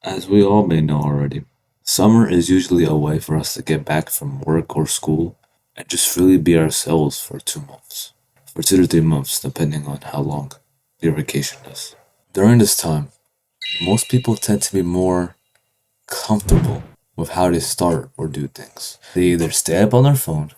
As we all may know already, summer is usually a way for us to get back from work or school and just really be ourselves for 2 months, for 2 to 3 months, depending on how long your vacation is. During this time, most people tend to be more comfortable with how they start or do things. They either stay up on their phone,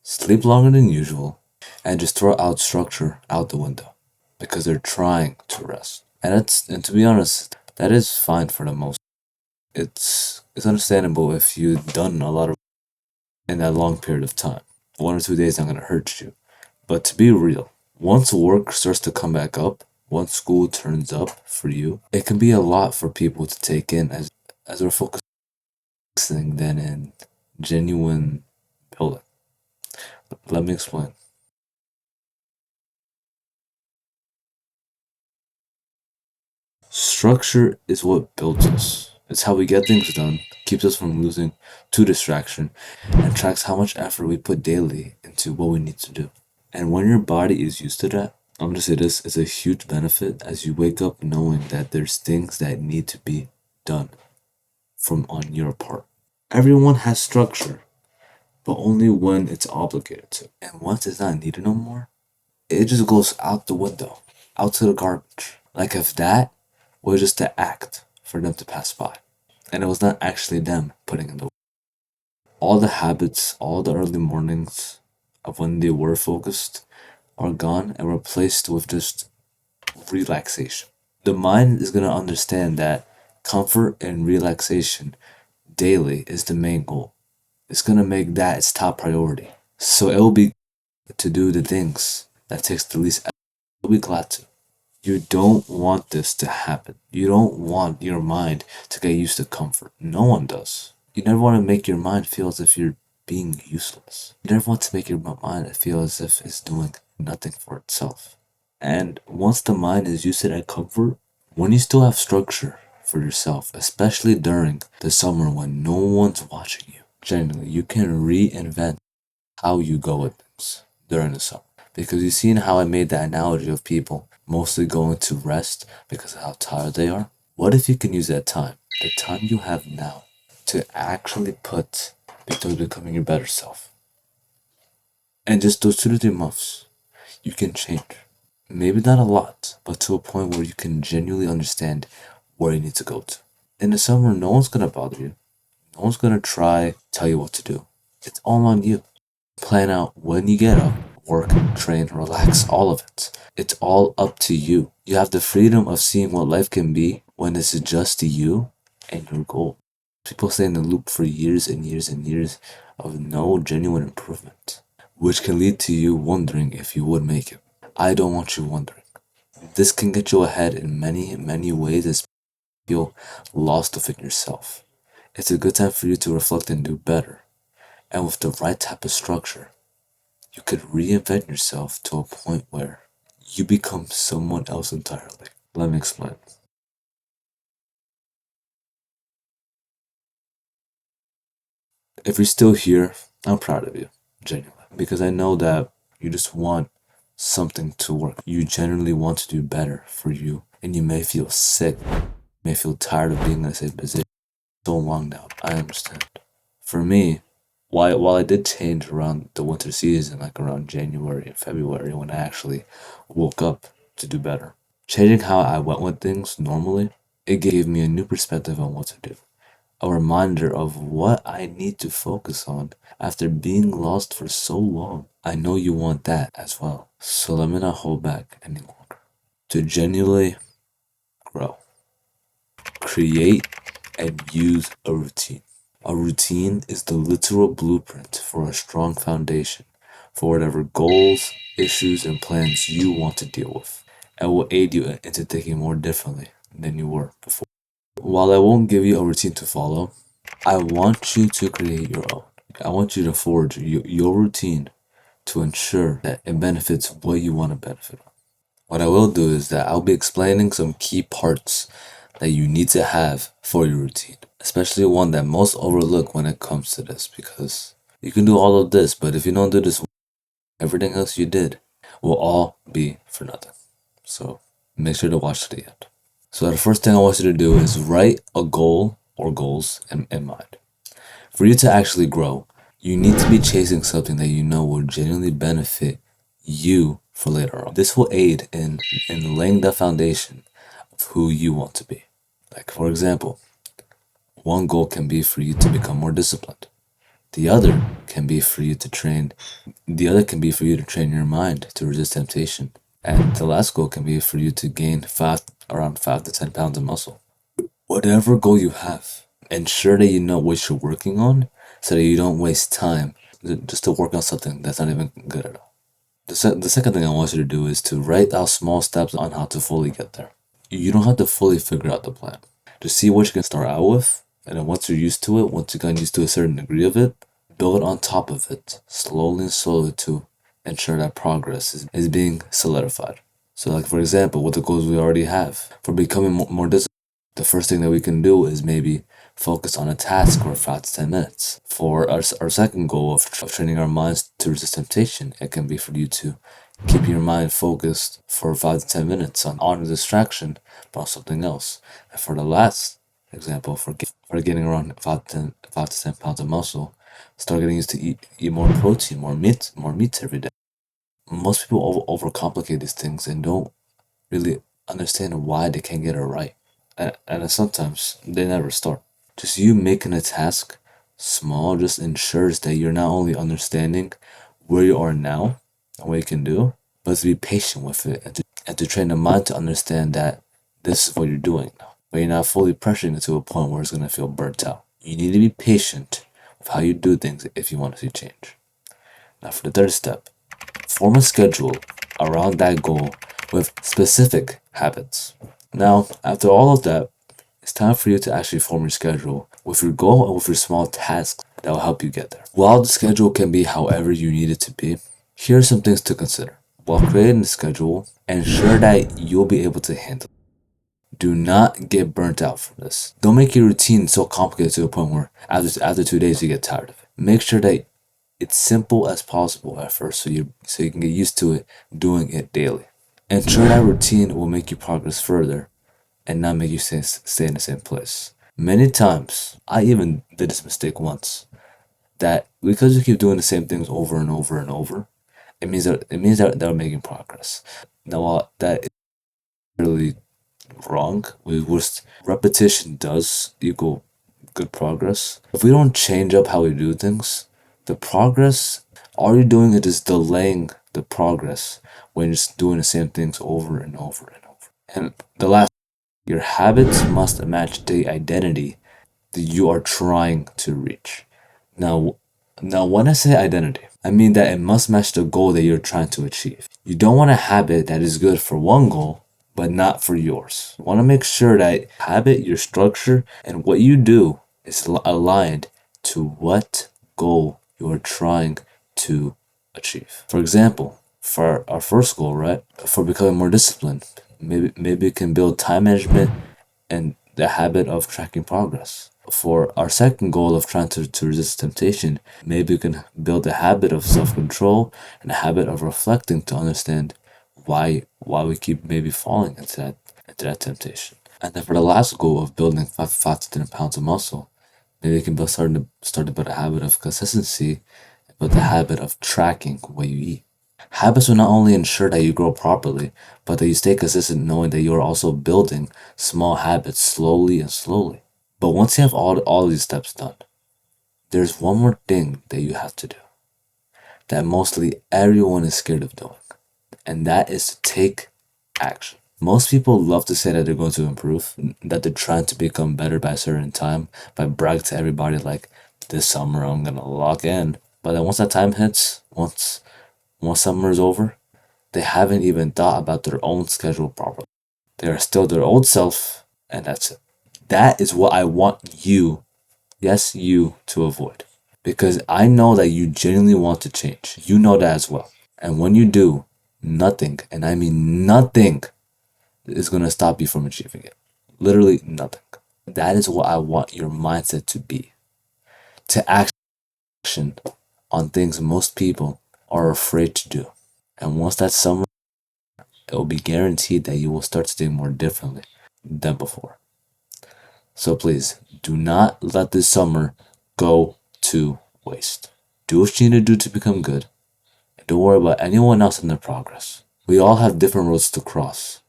sleep longer than usual, and just throw out structure out the window because they're trying to rest. And to be honest, that is fine for the most. It's understandable if you've done a lot of in that long period of time. 1 or 2 days not gonna hurt you. But to be real, once work starts to come back up, once school turns up for you, it can be a lot for people to take in as we're focusing then in genuine building. Let me explain. Structure is what builds us. It's how we get things done, keeps us from losing to distraction, and tracks how much effort we put daily into what we need to do. And when your body is used to that, I'm gonna say this is a huge benefit as you wake up knowing that there's things that need to be done from on your part. Everyone has structure, but only when it's obligated to. And once it's not needed no more, it just goes out the window, out to the garbage. Like if that was just to act for them to pass by. And it was not actually them putting in the work. All the habits, all the early mornings of when they were focused are gone and replaced with just relaxation. The mind is going to understand that comfort and relaxation daily is the main goal. It's going to make that its top priority. So it will be to do the things that takes the least effort. You'll be glad to. You don't want this to happen. You don't want your mind to get used to comfort. No one does. You never want to make your mind feel as if you're being useless. You never want to make your mind feel as if it's doing nothing for itself. And once the mind is used to that comfort, when you still have structure for yourself, especially during the summer when no one's watching you, genuinely, you can reinvent how you go with things during the summer. Because you've seen how I made that analogy of people mostly going to rest because of how tired they are. What if you can use that time, the time you have now, to actually put towards becoming your better self? And just those 2 to 3 months, you can change. Maybe not a lot, but to a point where you can genuinely understand where you need to go to. In the summer, no one's gonna bother you. No one's gonna try tell you what to do. It's all on you. Plan out when you get up, work, train, relax, all of it. It's all up to you. You have the freedom of seeing what life can be when it's just you and your goal. People stay in the loop for years and years and years of no genuine improvement, which can lead to you wondering if you would make it. I don't want you wondering. This can get you ahead in many, many ways as you feel lost within yourself. It's a good time for you to reflect and do better. And with the right type of structure, you could reinvent yourself to a point where you become someone else entirely. Let me explain. If you're still here, I'm proud of you, genuinely, because I know that you just want something to work. You genuinely want to do better for you, and you may feel sick, may feel tired of being in the same position so long now. I understand. For me, while I did change around the winter season, like around January and February, when I actually woke up to do better, changing how I went with things normally, it gave me a new perspective on what to do. A reminder of what I need to focus on after being lost for so long. I know you want that as well. So let me not hold back any longer. To genuinely grow, create and use a routine. A routine is the literal blueprint for a strong foundation for whatever goals, issues, and plans you want to deal with, and will aid you into thinking more differently than you were before. While I won't give you a routine to follow, I want you to create your own. I want you to forge your routine to ensure that it benefits what you want to benefit on. What I will do is that I'll be explaining some key parts that you need to have for your routine, especially one that most overlook when it comes to this, because you can do all of this, but if you don't do this, everything else you did will all be for nothing. So make sure to watch to the end. So the first thing I want you to do is write a goal or goals in mind. For you to actually grow, you need to be chasing something that you know will genuinely benefit you for later on. This will aid in laying the foundation of who you want to be. Like, for example, one goal can be for you to become more disciplined. The other can be for you to train. The other can be for you to train your mind to resist temptation. And the last goal can be for you to gain around 5 to 10 pounds of muscle. Whatever goal you have, ensure that you know what you're working on so that you don't waste time just to work on something that's not even good at all. The second thing I want you to do is to write out small steps on how to fully get there. You don't have to fully figure out the plan. Just see what you can start out with, and then once you're used to it, once you get used to a certain degree of it, build on top of it, slowly and slowly to ensure that progress is being solidified. So, like for example, with the goals we already have, for becoming more disciplined, the first thing that we can do is maybe focus on a task for 5 to 10 minutes. For our second goal of training our minds to resist temptation, it can be for you to keep your mind focused for 5 to 10 minutes on a distraction, but on something else. And for the last example, for getting around 5 to 10 pounds of muscle, start getting used to eat more protein, more meats every day. Most people overcomplicate these things and don't really understand why they can't get it right. And sometimes they never start. Just you making a task small just ensures that you're not only understanding where you are now and what you can do, but to be patient with it and to train the mind to understand that this is what you're doing now. But you're not fully pressuring it to a point where it's going to feel burnt out. You need to be patient with how you do things if you want to see change. Now, for the third step, form a schedule around that goal with specific habits. Now, after all of that, it's time for you to actually form your schedule with your goal and with your small tasks that will help you get there. While the schedule can be however you need it to be, here are some things to consider. While creating the schedule, ensure that you'll be able to handle it. Do not get burnt out from this. Don't make your routine so complicated to a point where after 2 days you get tired of it. Make sure that it's simple as possible at first so you can get used to it doing it daily. Ensure that routine will make you progress further and not make you stay in the same place. Many times, I even did this mistake once, that because you keep doing the same things over and over and over, it means that they're making progress. Now, while that is really wrong, repetition does equal good progress. If we don't change up how we do things, the progress, all you're doing is just delaying the progress when you're just doing the same things over and over and over. And the last, your habits must match the identity that you are trying to reach. Now, now when I say identity, I mean that it must match the goal that you're trying to achieve. You don't want a habit that is good for one goal, but not for yours. You want to make sure that habit, your structure, and what you do is aligned to what goal you are trying to achieve. For example, for our first goal, right, for becoming more disciplined, maybe we can build time management and the habit of tracking progress. For our second goal of trying to resist temptation, maybe we can build a habit of self-control and a habit of reflecting to understand why we keep maybe falling into that temptation. And then for the last goal of building 5 to 10 pounds of muscle, maybe you can start to build a habit of consistency, but the habit of tracking what you eat. Habits will not only ensure that you grow properly, but that you stay consistent knowing that you are also building small habits slowly and slowly. But once you have all these steps done, there's one more thing that you have to do that mostly everyone is scared of doing, and that is to take action. Most people love to say that they're going to improve, that they're trying to become better by a certain time, by brag to everybody like, this summer I'm gonna lock in. But then once that time hits, once summer is over, they haven't even thought about their own schedule properly. They are still their old self, and that's it. That is what I want you, yes, you, to avoid. Because I know that you genuinely want to change. You know that as well. And when you do, nothing, and I mean nothing, is going to stop you from achieving it. Literally nothing. That is what I want your mindset to be. To action on things most people are afraid to do. And once that summer, it will be guaranteed that you will start to think more differently. than before. So please, do not let this summer go to waste. Do what you need to do to become good. And don't worry about anyone else in their progress. We all have different roads to cross,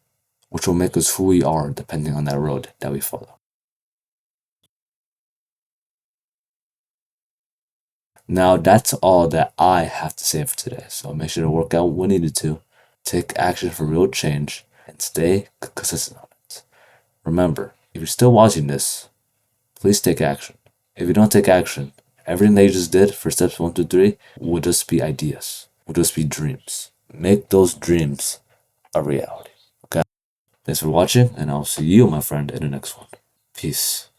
which will make us who we are depending on that road that we follow. Now, that's all that I have to say for today. So make sure to work out what needed to, take action for real change, and stay consistent on it. Remember, if you're still watching this, please take action. If you don't take action, everything that you just did for steps 1, 2, 3 will just be ideas, will just be dreams. Make those dreams a reality. Okay? Thanks for watching, and I'll see you, my friend, in the next one. Peace.